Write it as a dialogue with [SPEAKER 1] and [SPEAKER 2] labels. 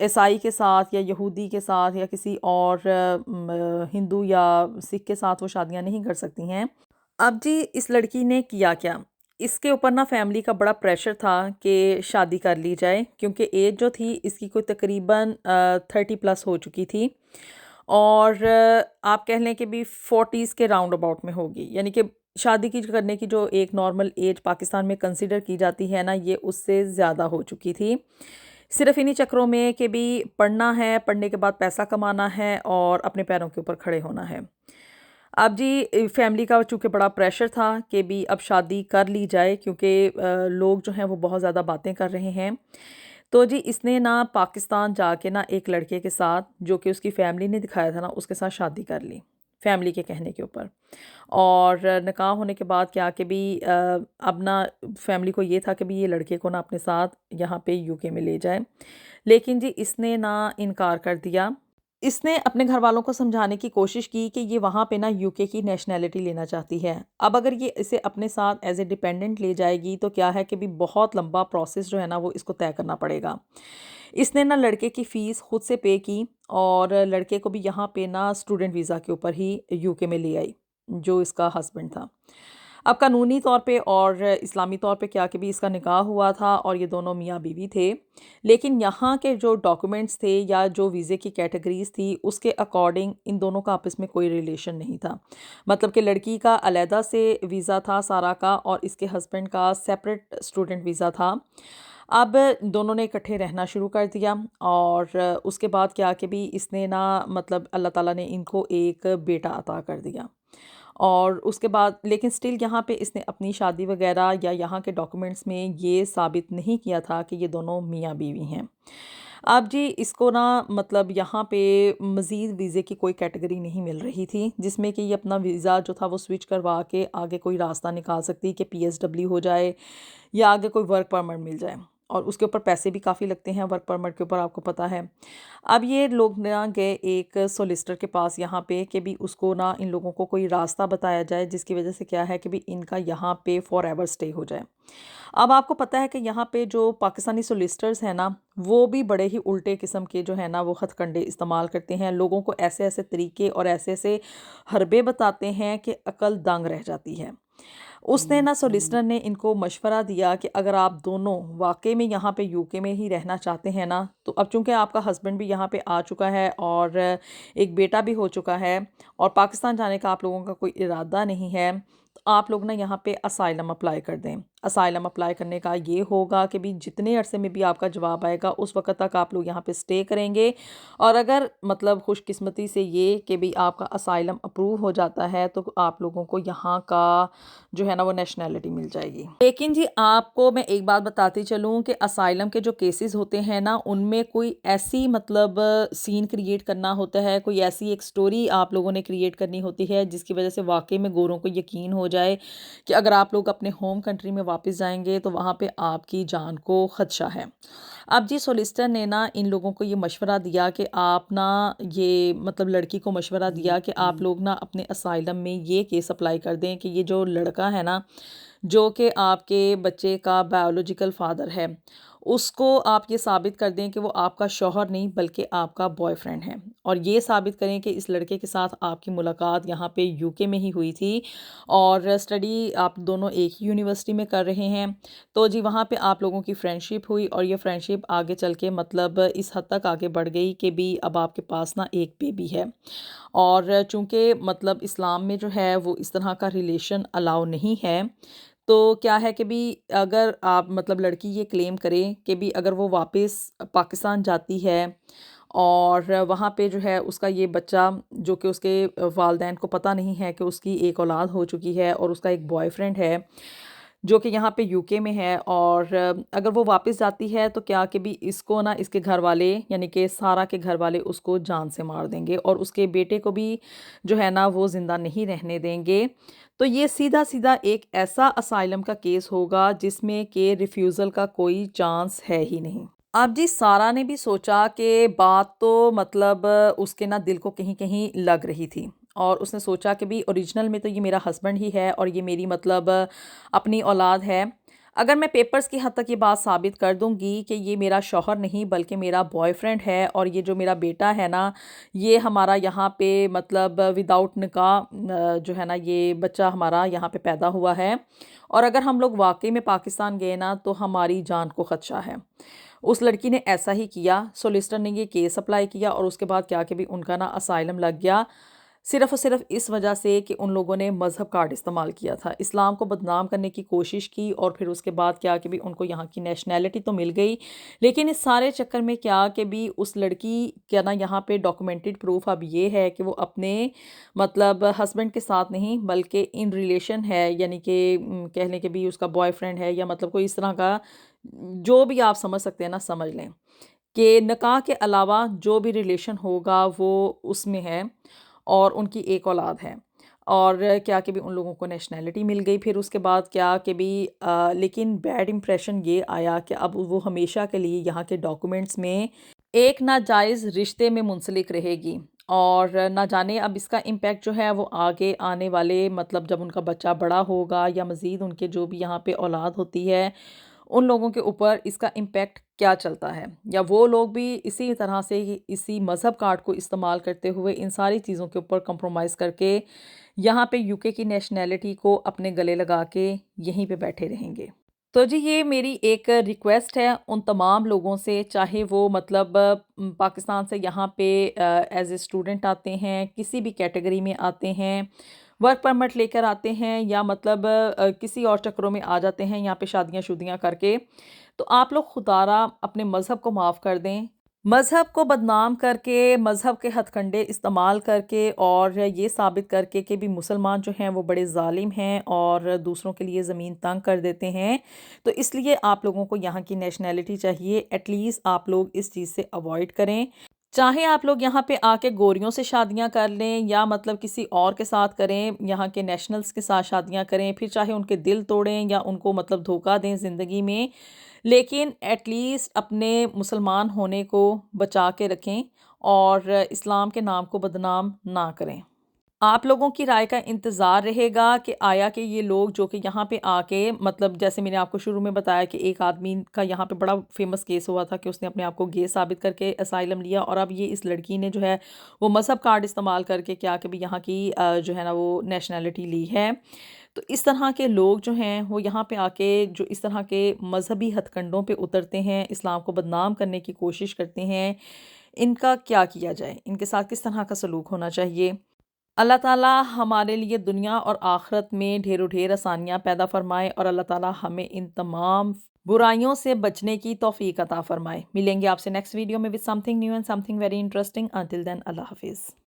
[SPEAKER 1] عیسائی کے ساتھ یا یہودی کے ساتھ یا کسی اور ہندو یا سکھ کے ساتھ وہ شادیاں نہیں کر سکتی ہیں۔ اب جی اس لڑکی نے کیا کیا، اس کے اوپر نا فیملی کا بڑا پریشر تھا کہ شادی کر لی جائے، کیونکہ ایج جو تھی اس کی کوئی تقریباً 30+ ہو چکی تھی، اور آپ کہہ لیں کہ بھی 40s کے راؤنڈ اباؤٹ میں ہوگی، یعنی کہ شادی کی کرنے کی جو ایک نارمل ایج پاکستان میں کنسیڈر کی جاتی ہے نا، یہ اس سے زیادہ ہو چکی تھی، صرف انہی چکروں میں کہ بھی پڑھنا ہے، پڑھنے کے بعد پیسہ کمانا ہے اور اپنے پیروں کے اوپر کھڑے ہونا ہے۔ اب جی فیملی کا چونکہ بڑا پریشر تھا کہ بھی اب شادی کر لی جائے، کیونکہ لوگ جو ہیں وہ بہت زیادہ باتیں کر رہے ہیں، تو جی اس نے نا پاکستان جا کے نا ایک لڑکے کے ساتھ، جو کہ اس کی فیملی نے دکھایا تھا نا، اس کے ساتھ شادی کر لی فیملی کے کہنے کے اوپر، اور نکاح ہونے کے بعد کیا کہ بھی اب نا فیملی کو یہ تھا کہ بھی یہ لڑکے کو نا اپنے ساتھ یہاں پہ UK میں لے جائے، لیکن جی اس نے نا انکار کر دیا۔ اس نے اپنے گھر والوں کو سمجھانے کی کوشش کی کہ یہ وہاں پہ نا UK کی نیشنلٹی لینا چاہتی ہے۔ اب اگر یہ اسے اپنے ساتھ ایز اے ڈیپینڈنٹ لے جائے گی تو کیا ہے کہ بھی بہت لمبا پروسیس جو ہے نا وہ اس کو طے کرنا پڑے گا۔ اس نے نا لڑکے کی فیس خود سے پے کی، اور لڑکے کو بھی یہاں پہ نا اسٹوڈنٹ ویزا کے اوپر ہی UK میں لے آئی، جو اس کا ہسبینڈ تھا۔ اب قانونی طور پہ اور اسلامی طور پہ کیا کہ بھی اس کا نکاح ہوا تھا، اور یہ دونوں میاں بیوی تھے، لیکن یہاں کے جو ڈاکومنٹس تھے یا جو ویزے کی کیٹیگریز تھی اس کے اکارڈنگ ان دونوں کا آپس میں کوئی ریلیشن نہیں تھا، مطلب کہ لڑکی کا علیحدہ سے ویزا تھا سارا کا، اور اس کے ہسبینڈ کا سیپریٹ اسٹوڈنٹ ویزا تھا۔ اب دونوں نے اکٹھے رہنا شروع کر دیا، اور اس کے بعد کیا کہ بھی اس نے نا مطلب اللہ تعالیٰ نے ان کو ایک بیٹا عطا کر دیا، اور اس کے بعد لیکن سٹل یہاں پہ اس نے اپنی شادی وغیرہ یا یہاں کے ڈاکومنٹس میں یہ ثابت نہیں کیا تھا کہ یہ دونوں میاں بیوی ہیں۔ اب جی اس کو نا مطلب یہاں پہ مزید ویزے کی کوئی کیٹیگری نہیں مل رہی تھی، جس میں کہ یہ اپنا ویزا جو تھا وہ سوئچ کروا کے آگے کوئی راستہ نکال سکتی کہ PSW ہو جائے یا آگے کوئی ورک پرمٹ مل جائے، اور اس کے اوپر پیسے بھی کافی لگتے ہیں ورک پرمٹ کے اوپر، آپ کو پتہ ہے۔ اب یہ لوگ نہ گئے ایک سولیسٹر کے پاس یہاں پہ کہ بھی اس کو نہ ان لوگوں کو کوئی راستہ بتایا جائے جس کی وجہ سے کیا ہے کہ بھی ان کا یہاں پہ فار ایور اسٹے ہو جائے۔ اب آپ کو پتہ ہے کہ یہاں پہ جو پاکستانی سولیسٹرز ہیں نا، وہ بھی بڑے ہی الٹے قسم کے جو ہے نا وہ ہتھ کنڈے استعمال کرتے ہیں، لوگوں کو ایسے ایسے طریقے اور ایسے ایسے حربے بتاتے ہیں کہ عقل دنگ رہ جاتی ہے۔ اس نے نا سولیسٹر نے ان کو مشورہ دیا کہ اگر آپ دونوں واقعی میں یہاں پہ UK میں ہی رہنا چاہتے ہیں نا، تو اب چونکہ آپ کا ہسبینڈ بھی یہاں پہ آ چکا ہے اور ایک بیٹا بھی ہو چکا ہے، اور پاکستان جانے کا آپ لوگوں کا کوئی ارادہ نہیں ہے، تو آپ لوگ نا یہاں پہ اسائلم اپلائی کر دیں۔ اسائلم اپلائی کرنے کا یہ ہوگا کہ بھی جتنے عرصے میں بھی آپ کا جواب آئے گا اس وقت تک آپ لوگ یہاں پہ سٹے کریں گے، اور اگر مطلب خوش قسمتی سے یہ کہ بھی آپ کا اسائلم اپروو ہو جاتا ہے تو آپ لوگوں کو یہاں کا جو ہے نا وہ نیشنلٹی مل جائے گی۔ لیکن جی آپ کو میں ایک بات بتاتی چلوں کہ اسائلم کے جو کیسز ہوتے ہیں نا، ان میں کوئی ایسی مطلب سین کریٹ کرنا ہوتا ہے، کوئی ایسی ایک سٹوری آپ لوگوں نے کریٹ کرنی ہوتی ہے جس کی وجہ سے واقعی میں گوروں کو یقین ہو جائے کہ اگر آپ لوگ اپنے ہوم کنٹری میں واپس جائیں گے تو وہاں پہ آپ کی جان کو خدشہ ہے۔ اب جی سولیسٹر نے نا ان لوگوں کو یہ مشورہ دیا کہ آپ نا یہ مطلب لڑکی کو مشورہ دیا کہ آپ لوگ نا اپنے اسائلم میں یہ کیس اپلائی کر دیں کہ یہ جو لڑکا ہے نا، جو کہ آپ کے بچے کا بائیولوجیکل فادر ہے، اس کو آپ یہ ثابت کر دیں کہ وہ آپ کا شوہر نہیں بلکہ آپ کا بوائے فرینڈ ہے، اور یہ ثابت کریں کہ اس لڑکے کے ساتھ آپ کی ملاقات یہاں پہ UK میں ہی ہوئی تھی، اور اسٹڈی آپ دونوں ایک ہی یونیورسٹی میں کر رہے ہیں، تو جی وہاں پہ آپ لوگوں کی فرینڈشپ ہوئی، اور یہ فرینڈشپ آگے چل کے مطلب اس حد تک آگے بڑھ گئی کہ بھی اب آپ کے پاس نا ایک بیبی ہے، اور چونکہ مطلب اسلام میں جو ہے وہ اس طرح کا ریلیشن الاؤ نہیں ہے، تو کیا ہے کہ بھی اگر آپ مطلب لڑکی یہ کلیم کرے کہ بھی اگر وہ واپس پاکستان جاتی ہے اور وہاں پہ جو ہے اس کا یہ بچہ، جو کہ اس کے والدین کو پتہ نہیں ہے کہ اس کی ایک اولاد ہو چکی ہے اور اس کا ایک بوائے فرینڈ ہے جو کہ یہاں پہ UK میں ہے، اور اگر وہ واپس جاتی ہے تو کیا کہ بھی اس کو نا اس کے گھر والے یعنی کہ سارا کے گھر والے اس کو جان سے مار دیں گے، اور اس کے بیٹے کو بھی جو ہے نا وہ زندہ نہیں رہنے دیں گے۔ تو یہ سیدھا سیدھا ایک ایسا اسائلم کا کیس ہوگا جس میں کہ ریفیوزل کا کوئی چانس ہے ہی نہیں۔ اب جی سارا نے بھی سوچا کہ بات تو مطلب اس کے نا دل کو کہیں کہیں لگ رہی تھی، اور اس نے سوچا کہ بھی اوریجنل میں تو یہ میرا ہسبینڈ ہی ہے اور یہ میری مطلب اپنی اولاد ہے، اگر میں پیپرز کی حد تک یہ بات ثابت کر دوں گی کہ یہ میرا شوہر نہیں بلکہ میرا بوائے فرینڈ ہے، اور یہ جو میرا بیٹا ہے نا، یہ ہمارا یہاں پہ مطلب وداؤٹ نکاح جو ہے نا یہ بچہ ہمارا یہاں پہ پیدا ہوا ہے، اور اگر ہم لوگ واقعی میں پاکستان گئے نا تو ہماری جان کو خدشہ ہے۔ اس لڑکی نے ایسا ہی کیا، سولیسٹر نے یہ کیس اپلائی کیا، اور اس کے بعد کیا کہ بھی ان کا نا اسائلم لگ گیا، صرف اور صرف اس وجہ سے کہ ان لوگوں نے مذہب کارڈ استعمال کیا تھا، اسلام کو بدنام کرنے کی کوشش کی، اور پھر اس کے بعد کیا کہ بھی ان کو یہاں کی نیشنلٹی تو مل گئی، لیکن اس سارے چکر میں کیا کہ بھی اس لڑکی کیا نا یہاں پہ ڈاکومنٹڈ پروف اب یہ ہے کہ وہ اپنے مطلب ہسبینڈ کے ساتھ نہیں بلکہ ان ریلیشن ہے، یعنی کہ کہہ لیں کہ بھی اس کا بوائے فرینڈ ہے، یا مطلب کوئی اس طرح کا جو بھی آپ سمجھ سکتے ہیں نا سمجھ لیں، کہ نکاح کے علاوہ جو بھی ریلیشن ہوگا وہ اس میں ہے، اور ان کی ایک اولاد ہے، اور کیا کہ بھی ان لوگوں کو نیشنلٹی مل گئی۔ پھر اس کے بعد کیا کہ بھی لیکن بیڈ امپریشن یہ آیا کہ اب وہ ہمیشہ کے لیے یہاں کے ڈاکومنٹس میں ایک ناجائز رشتے میں منسلک رہے گی، اور نہ جانے اب اس کا امپیکٹ جو ہے وہ آگے آنے والے مطلب جب ان کا بچہ بڑا ہوگا، یا مزید ان کے جو بھی یہاں پہ اولاد ہوتی ہے ان لوگوں کے اوپر اس کا امپیکٹ کیا چلتا ہے، یا وہ لوگ بھی اسی طرح سے اسی مذہب کارڈ کو استعمال کرتے ہوئے ان ساری چیزوں کے اوپر کمپرومائز کر کے یہاں پہ یو کے کی نیشنلٹی کو اپنے گلے لگا کے یہیں پہ بیٹھے رہیں گے۔ تو جی یہ میری ایک ریکویسٹ ہے ان تمام لوگوں سے، چاہے وہ مطلب پاکستان سے یہاں پہ ایز اے اسٹوڈنٹ آتے ہیں، کسی بھی کیٹیگری میں آتے ہیں، ورک پرمٹ لے کر آتے ہیں، یا مطلب کسی اور چکروں میں آ جاتے ہیں یہاں پہ شادیاں شدیاں کر کے، تو آپ لوگ خدارہ اپنے مذہب کو معاف کر دیں، مذہب کو بدنام کر کے، مذہب کے ہتھ کنڈے استعمال کر کے، اور یہ ثابت کر کے کہ بھی مسلمان جو ہیں وہ بڑے ظالم ہیں اور دوسروں کے لیے زمین تنگ کر دیتے ہیں، تو اس لیے آپ لوگوں کو یہاں کی نیشنلٹی چاہیے، ایٹ لیسٹ آپ لوگ اس چیز سے اوائڈ کریں، چاہے آپ لوگ یہاں پہ آ کے گوریوں سے شادیاں کر لیں یا مطلب کسی اور کے ساتھ کریں، یہاں کے نیشنلز کے ساتھ شادیاں کریں، پھر چاہے ان کے دل توڑیں یا ان کو مطلب دھوکہ دیں زندگی میں، لیکن ایٹ لیسٹ اپنے مسلمان ہونے کو بچا کے رکھیں اور اسلام کے نام کو بدنام نہ کریں۔ آپ لوگوں کی رائے کا انتظار رہے گا کہ آیا کہ یہ لوگ جو کہ یہاں پہ آ کے مطلب جیسے میں نے آپ کو شروع میں بتایا کہ ایک آدمی کا یہاں پہ بڑا فیمس کیس ہوا تھا کہ اس نے اپنے آپ کو گے ثابت کر کے اسائلم لیا، اور اب یہ اس لڑکی نے جو ہے وہ مذہب کارڈ استعمال کر کے کیا کہ بھی یہاں کی جو ہے نا وہ نیشنلٹی لی ہے، تو اس طرح کے لوگ جو ہیں وہ یہاں پہ آ کے جو اس طرح کے مذہبی ہتھ کنڈوں پہ اترتے ہیں، اسلام کو بدنام کرنے کی کوشش کرتے ہیں، ان کا کیا کیا جائے، ان کے ساتھ کس طرح کا سلوک ہونا چاہیے۔ اللہ تعالیٰ ہمارے لیے دنیا اور آخرت میں ڈھیر و ڈھیر آسانیاں پیدا فرمائے، اور اللہ تعالیٰ ہمیں ان تمام برائیوں سے بچنے کی توفیق عطا فرمائے۔ ملیں گے آپ سے نیکسٹ ویڈیو میں with something new and something very interesting. Until then, اللہ حافظ۔